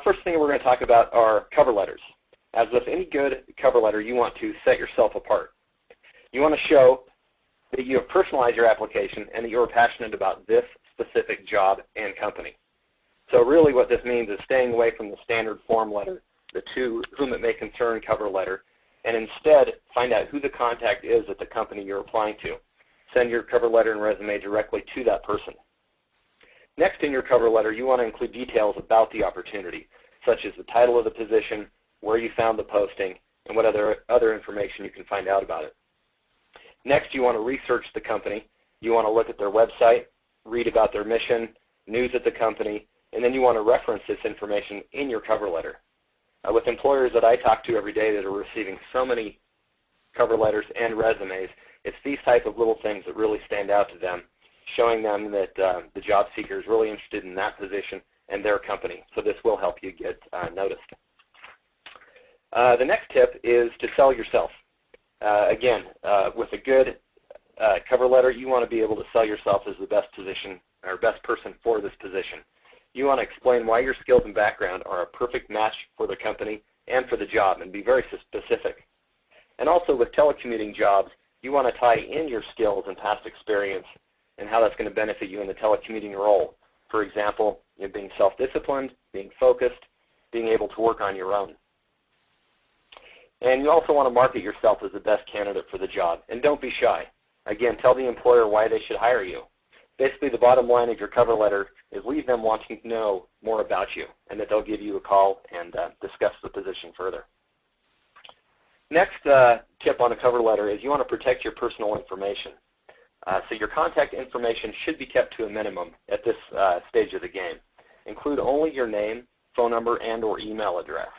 First thing we're going to talk about are cover letters. As with any good cover letter, you want to set yourself apart. You want to show that you have personalized your application and that you're passionate about this specific job and company. So really what this means is staying away from the standard form letter, the to whom it may concern cover letter, and instead find out who the contact is at the company you're applying to. Send your cover letter and resume directly to that person. Next in your cover letter, you want to include details about the opportunity, such as the title of the position, where you found the posting, and what other information you can find out about it. Next, you want to research the company. You want to look at their website, read about their mission, news at the company, and then you want to reference this information in your cover letter. With employers that I talk to every day that are receiving so many cover letters and resumes, it's these type of little things that really stand out to them, showing them that the job seeker is really interested in that position and their company. So this will help you get noticed. The next tip is to sell yourself. Again, with a good cover letter, you want to be able to sell yourself as the best position or best person for this position. You want to explain why your skills and background are a perfect match for the company and for the job, and be very specific. And also with telecommuting jobs, you want to tie in your skills and past experience and how that's going to benefit you in the telecommuting role. For example, being self-disciplined, being focused, being able to work on your own. And you also want to market yourself as the best candidate for the job. And don't be shy. Again, tell the employer why they should hire you. Basically, the bottom line of your cover letter is leave them wanting to know more about you, and that they'll give you a call and discuss the position further. Next tip on a cover letter is you want to protect your personal information. So your contact information should be kept to a minimum at this stage of the game. Include only your name, phone number, and or email address.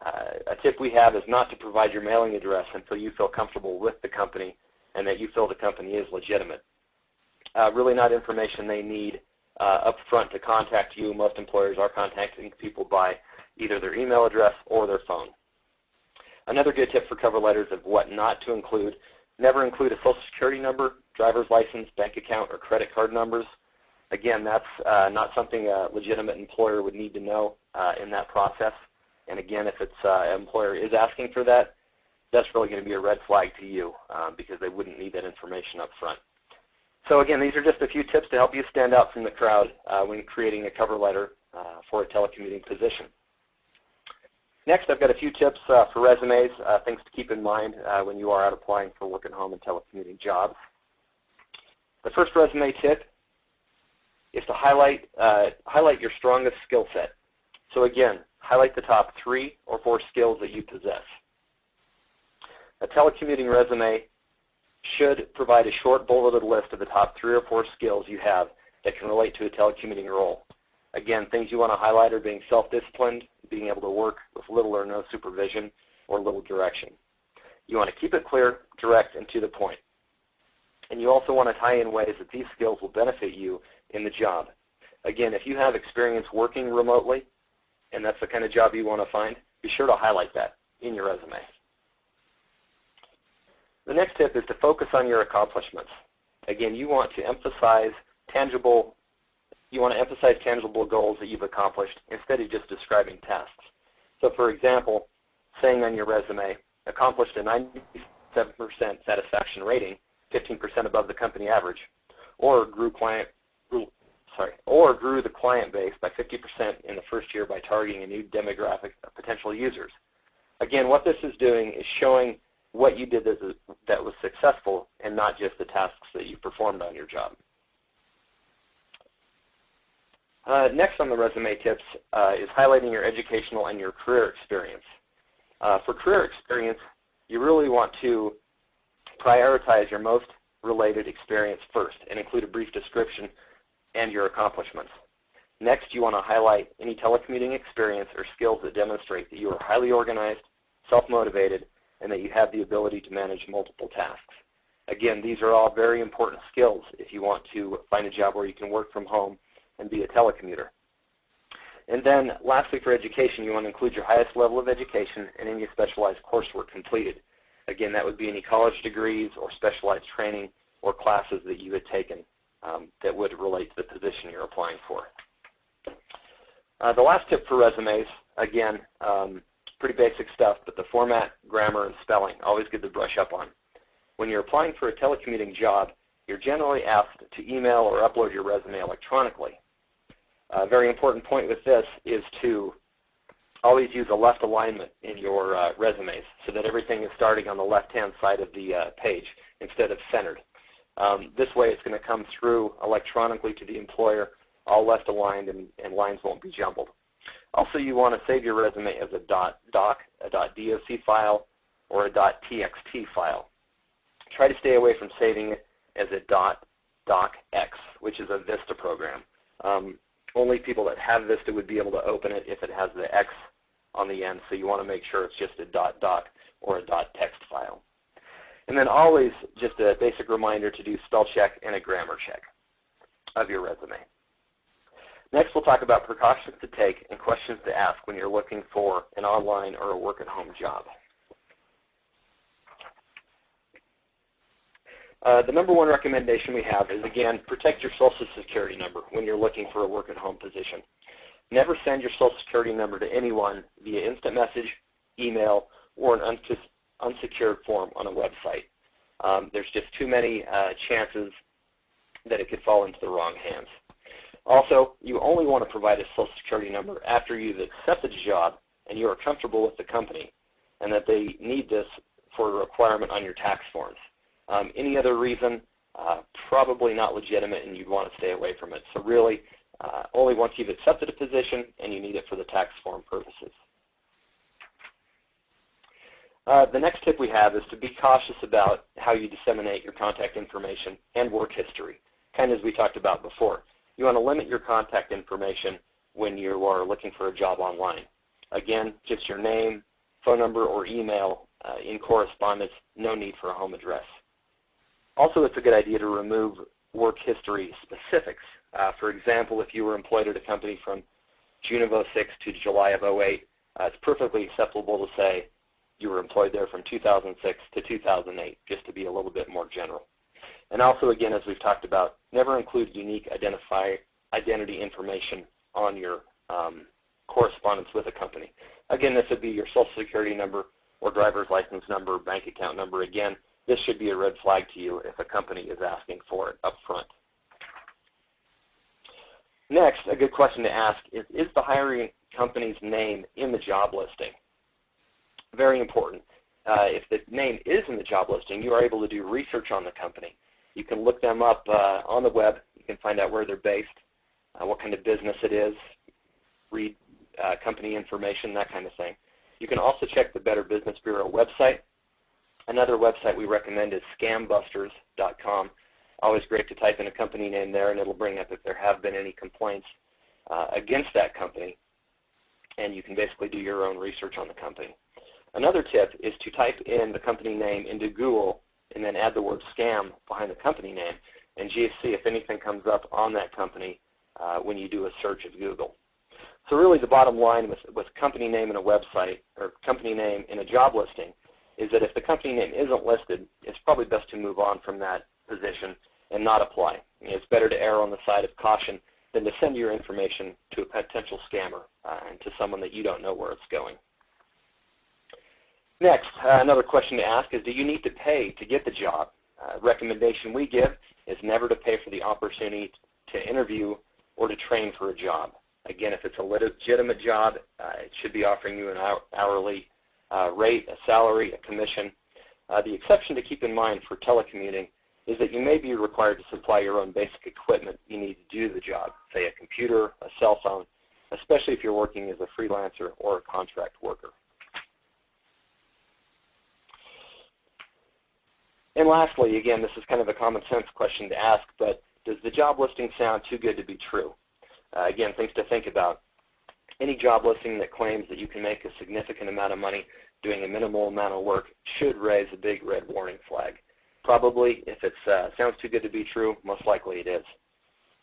A tip we have is not to provide your mailing address until you feel comfortable with the company and that you feel the company is legitimate. Really not information they need up front to contact you. Most employers are contacting people by either their email address or their phone. Another good tip for cover letters of what not to include: never include a Social Security number, driver's license, bank account, or credit card numbers. Again, that's not something a legitimate employer would need to know in that process. And again, if it's an employer is asking for that, that's really going to be a red flag to you because they wouldn't need that information up front. So again, these are just a few tips to help you stand out from the crowd when creating a cover letter for a telecommuting position. Next, I've got a few tips for resumes, things to keep in mind when you are out applying for work at home and telecommuting jobs. The first resume tip is to highlight your strongest skill set. So again, highlight the top 3 or 4 skills that you possess. A telecommuting resume should provide a short bulleted list of the top 3 or 4 skills you have that can relate to a telecommuting role. Again, things you want to highlight are being self-disciplined, being able to work with little or no supervision or little direction. You want to keep it clear, direct, and to the point. And you also want to tie in ways that these skills will benefit you in the job. Again, if you have experience working remotely, and that's the kind of job you want to find, be sure to highlight that in your resume. The next tip is to focus on your accomplishments. Again, you want to emphasize tangible goals that you've accomplished instead of just describing tasks. So for example, saying on your resume, accomplished a 97% satisfaction rating, 15% above the company average, or grew the client base by 50% in the first year by targeting a new demographic of potential users. Again, what this is doing is showing what you did that was successful and not just the tasks that you performed on your job. Next on the resume tips is highlighting your educational and your career experience. For career experience, you really want to prioritize your most related experience first and include a brief description and your accomplishments. Next, you want to highlight any telecommuting experience or skills that demonstrate that you are highly organized, self-motivated, and that you have the ability to manage multiple tasks. Again, these are all very important skills if you want to find a job where you can work from home and be a telecommuter. And then lastly, for education, you want to include your highest level of education and any specialized coursework completed. Again, that would be any college degrees or specialized training or classes that you had taken that would relate to the position you're applying for. The last tip for resumes, again, pretty basic stuff, but the format, grammar, and spelling, always good to brush up on. When you're applying for a telecommuting job, you're generally asked to email or upload your resume electronically. A very important point with this is to always use a left alignment in your resumes so that everything is starting on the left-hand side of the page instead of centered. This way it's going to come through electronically to the employer, all left aligned, and lines won't be jumbled. Also, you want to save your resume as a .doc, a .doc file, or a .txt file. Try to stay away from saving it as a .docx, which is a Vista program. Only people that have Vista would be able to open it if it has the X on the end, so you want to make sure it's just a .doc or a .text file. And then always just a basic reminder to do spell check and a grammar check of your resume. Next, we'll talk about precautions to take and questions to ask when you're looking for an online or a work-at-home job. The number one recommendation we have is, again, protect your Social Security number when you're looking for a work-at-home position. Never send your Social Security number to anyone via instant message, email, or an unsecured form on a website. There's just too many chances that it could fall into the wrong hands. Also, you only want to provide a Social Security number after you've accepted a job and you are comfortable with the company and that they need this for a requirement on your tax forms. Any other reason, probably not legitimate, and you'd want to stay away from it. So really, only once you've accepted a position and you need it for the tax form purposes. The next tip we have is to be cautious about how you disseminate your contact information and work history, kind of as we talked about before. You want to limit your contact information when you are looking for a job online. Again, just your name, phone number, or email in correspondence, no need for a home address. Also, it's a good idea to remove work history specifics. For example, if you were employed at a company from June of 06 to July of 08, it's perfectly acceptable to say you were employed there from 2006 to 2008, just to be a little bit more general. And also, again, as we've talked about, never include unique identity information on your correspondence with a company. Again, this would be your Social Security number or driver's license number, bank account number. Again, this should be a red flag to you if a company is asking for it up front. Next, a good question to ask is the hiring company's name in the job listing? Very important. If the name is in the job listing, you are able to do research on the company. You can look them up on the web. You can find out where they're based, what kind of business it is, read company information, that kind of thing. You can also check the Better Business Bureau website. Another website we recommend is scambusters.com. Always great to type in a company name there, and it'll bring up if there have been any complaints against that company, and you can basically do your own research on the company. Another tip is to type in the company name into Google and then add the word scam behind the company name and see if anything comes up on that company when you do a search of Google. So really the bottom line with company name in a website or company name in a job listing is that if the company name isn't listed, it's probably best to move on from that position and not apply. It's better to err on the side of caution than to send your information to a potential scammer and to someone that you don't know where it's going. Next, another question to ask is, do you need to pay to get the job? Recommendation we give is never to pay for the opportunity to interview or to train for a job. Again, if it's a legitimate job, it should be offering you an hourly rate, a salary, a commission. The exception to keep in mind for telecommuting is that you may be required to supply your own basic equipment you need to do the job, say a computer, a cell phone, especially if you're working as a freelancer or a contract worker. And lastly, again, this is kind of a common sense question to ask, but does the job listing sound too good to be true? Again, things to think about. Any job listing that claims that you can make a significant amount of money doing a minimal amount of work should raise a big red warning flag. Probably, if it sounds too good to be true, most likely it is.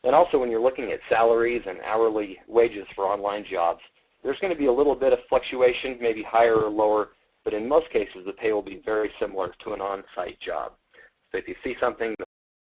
And also when you're looking at salaries and hourly wages for online jobs, there's going to be a little bit of fluctuation, maybe higher or lower, but in most cases the pay will be very similar to an on-site job. So if you see something